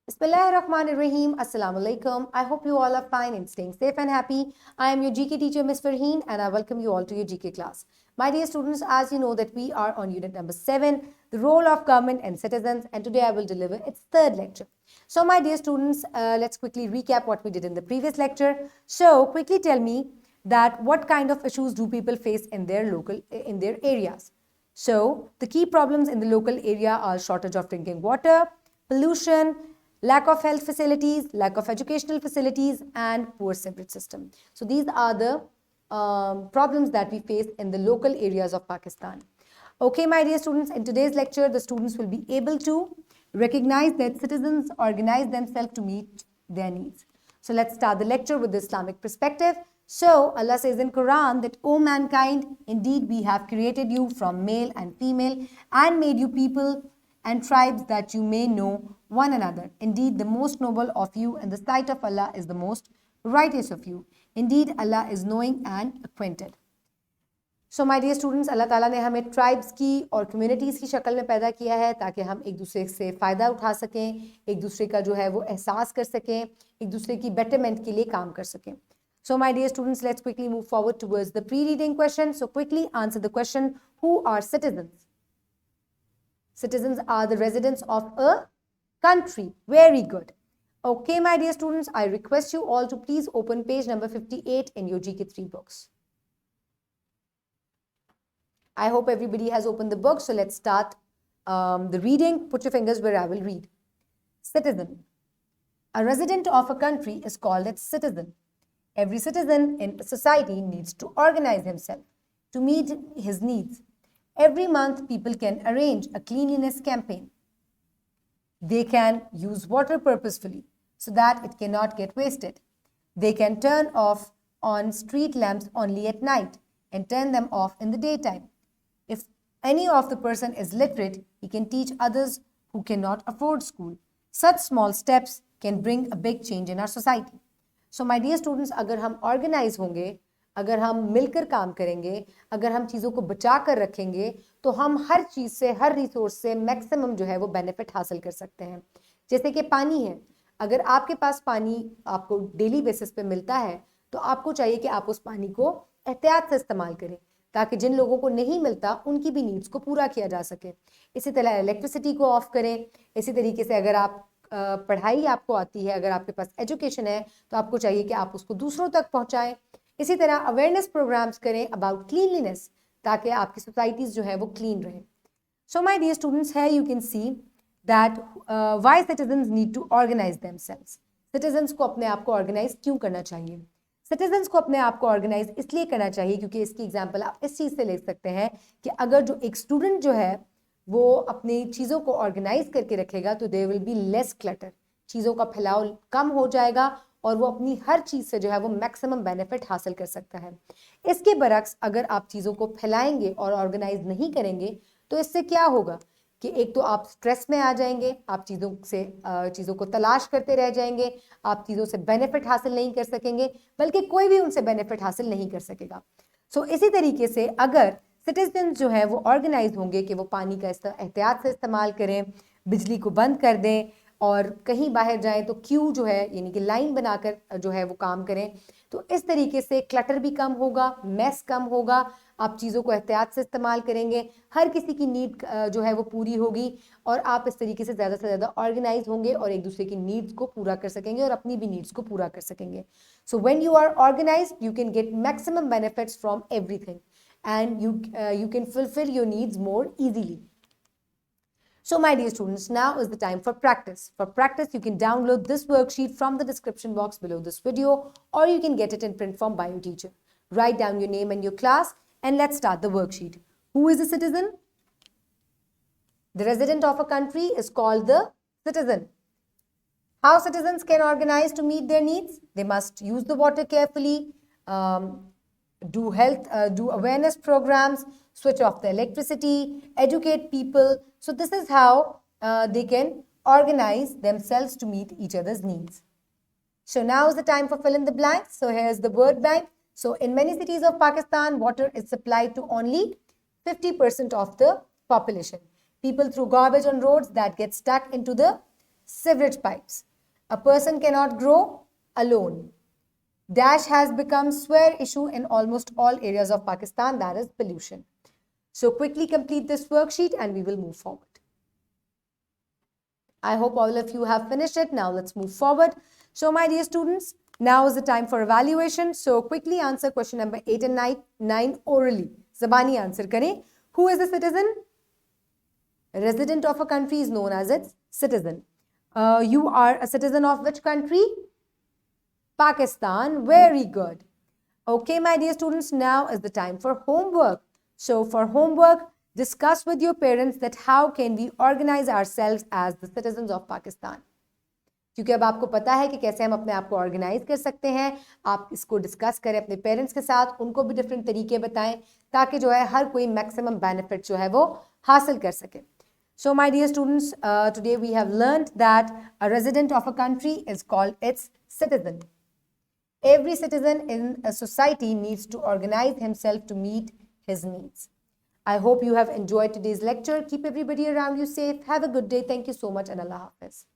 Bismillahirrahmanirrahim. Assalamu alaikum. I hope you all are fine and staying safe and happy. I am your GK teacher, Ms. Farheen, and I welcome you all to your GK class. My dear students, as you know that we are on unit number 7, the role of government and citizens, and today I will deliver its third lecture. So my dear students, let's quickly recap what we did in the previous lecture. So quickly tell me that what kind of issues do people face in their areas. So the key problems in the local area are shortage of drinking water, pollution, lack of health facilities, lack of educational facilities, and poor sewerage system. So these are the problems that we face in the local areas of Pakistan. Okay, my dear students, in today's lecture, the students will be able to recognize that citizens organize themselves to meet their needs. So let's start the lecture with the Islamic perspective. So Allah says in Quran that, O mankind, indeed we have created you from male and female and made you people and tribes that you may know one another. Indeed, the most noble of you in the sight of Allah is the most righteous of you. Indeed, Allah is knowing and acquainted. So my dear students, Allah ताला ने हमें tribes की और communities की शक्ल में पैदा किया है ताकि हम एक दूसरे से फ़ायदा उठा सकें, एक दूसरे का जो है वो एहसास कर सकें, एक दूसरे की बेटरमेंट के लिए काम कर सकें. So my dear students, let's quickly move forward towards the pre-reading question. So quickly answer the question, who are citizens? Citizens are the residents of a country. Very good. Okay, my dear students, I request you all to please open page number 58 in your GK3 books. I hope everybody has opened the book. So let's start the reading. Put your fingers where I will read. Citizen. A resident of a country is called a citizen. Every citizen in a society needs to organize himself to meet his needs. Every month, people can arrange a cleanliness campaign. They can use water purposefully so that it cannot get wasted. They can turn off on street lamps only at night and turn them off in the daytime. If any of the person is literate, he can teach others who cannot afford school. Such small steps can bring a big change in our society. So my dear students, अगर हम organize होंगे, अगर हम मिलकर काम करेंगे, अगर हम चीज़ों को बचा कर रखेंगे, तो हम हर चीज़ से, हर रिसोर्स से मैक्सिमम जो है वो बेनिफिट हासिल कर सकते हैं. जैसे कि पानी है, अगर आपके पास पानी आपको डेली बेसिस पे मिलता है, तो आपको चाहिए कि आप उस पानी को एहतियात से इस्तेमाल करें ताकि जिन लोगों को नहीं मिलता उनकी भी नीड्स को पूरा किया जा सके. इसी तरह इलेक्ट्रिसिटी को ऑफ करें. इसी तरीके से अगर आप पढ़ाई आपको आती है, अगर आपके पास एजुकेशन है, तो आपको चाहिए कि आप उसको दूसरों तक पहुंचाएं. इसी तरह अवेयरनेस प्रोग्राम्स करें अबाउट क्लीनलीनेस ताकि आपकी सोसाइटीज़ जो है वो क्लीन रहें. सो माय डियर स्टूडेंट्स, है you can see that why citizens need to organise themselves. Citizens को अपने आप को ऑर्गेनाइज क्यों करना चाहिए? सिटीजन्स को अपने आप को ऑर्गेनाइज इसलिए करना चाहिए क्योंकि इसकी एग्जाम्पल आप इस चीज़ से ले सकते हैं कि अगर जो एक स्टूडेंट जो है वो अपनी चीज़ों को ऑर्गेनाइज करके रखेगा तो there will be less clutter. चीज़ों का फैलाव कम हो जाएगा और वो अपनी हर चीज़ से जो है वो मैक्सिमम बेनिफिट हासिल कर सकता है. इसके बरक्स अगर आप चीज़ों को फैलाएंगे और ऑर्गेनाइज नहीं करेंगे तो इससे क्या होगा कि एक तो आप स्ट्रेस में आ जाएंगे, आप चीज़ों को तलाश करते रह जाएंगे, आप चीज़ों से बेनिफिट हासिल नहीं कर सकेंगे, बल्कि कोई भी उनसे बेनिफिट हासिल नहीं कर सकेगा. सो इसी तरीके से अगर सिटीजन जो है वो ऑर्गेनाइज होंगे कि वो पानी का एहतियात से इस्तेमाल करें, बिजली को बंद कर दें और कहीं बाहर जाएं तो क्यू जो है यानी कि लाइन बनाकर जो है वो काम करें, तो इस तरीके से क्लटर भी कम होगा, मैस कम होगा, आप चीज़ों को एहतियात से इस्तेमाल करेंगे, हर किसी की नीड जो है वो पूरी होगी और आप इस तरीके से ज़्यादा ऑर्गेनाइज होंगे और एक दूसरे की नीड्स को पूरा कर सकेंगे और अपनी भी नीड्स को पूरा कर सकेंगे. So when you are organised you can get maximum benefits from everything and you can fulfill your needs more easily. So my dear students, now is the time for practice. For practice, you can download this worksheet from the description box below this video or you can get it in print form by your teacher. Write down your name and your class and let's start the worksheet. Who is a citizen? The resident of a country is called the citizen. How citizens can organize to meet their needs? They must use the water carefully, do awareness programs, switch off the electricity, educate people. So this is how they can organize themselves to meet each other's needs. So now is the time for fill in the blanks. So here's the word bank. So in many cities of Pakistan, water is supplied to only 50% of the population. People throw garbage on roads that get stuck into the Sewage pipes. A person cannot grow alone. Dash has become swear issue in almost all areas of Pakistan, that is pollution. So quickly complete this worksheet and we will move forward. I hope all of you have finished it. Now let's move forward. So my dear students, now is the time for evaluation. So quickly answer question number 8 and 9 orally. Zabani answer kare. Who is a citizen? A resident of a country is known as its citizen. You are a citizen of which country? Pakistan. Very good. Okay, my dear students, now is the time for homework. So for homework, discuss with your parents that how can we organize ourselves as the citizens of Pakistan. क्योंकि अब आपको पता है कि कैसे हम अपने आप को ऑर्गेनाइज कर सकते हैं, आप इसको डिस्कस करें अपने पेरेंट्स के साथ, उनको भी डिफरेंट तरीके बताएं ताकि जो है हर कोई मैक्सिमम बेनिफिट जो है वो हासिल कर सके. So my dear students, today we have learned that a resident of a country is called its citizen. Every citizen in a society needs to organize himself to meet his needs. I hope you have enjoyed today's lecture. Keep everybody around you safe. Have a good day. Thank you so much and Allah Hafiz.